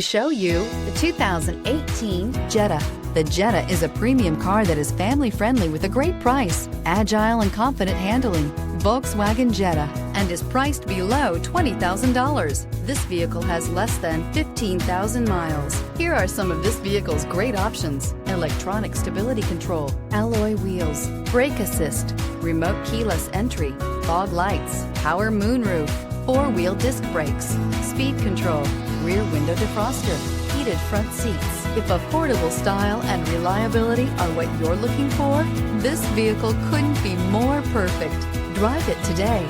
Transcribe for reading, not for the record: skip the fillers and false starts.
Show you the 2018 Jetta. The Jetta is a premium car that is family-friendly with a great price, agile and confident handling. Volkswagen Jetta, and is priced below $20,000. This vehicle has less than 15,000 miles. Here are some of this vehicle's great options: electronic stability control, alloy wheels, brake assist, remote keyless entry, fog lights, power moonroof, four-wheel disc brakes, speed control, rear window defroster, heated front seats. If affordable style and reliability are what you're looking for, this vehicle couldn't be more perfect. Drive it today.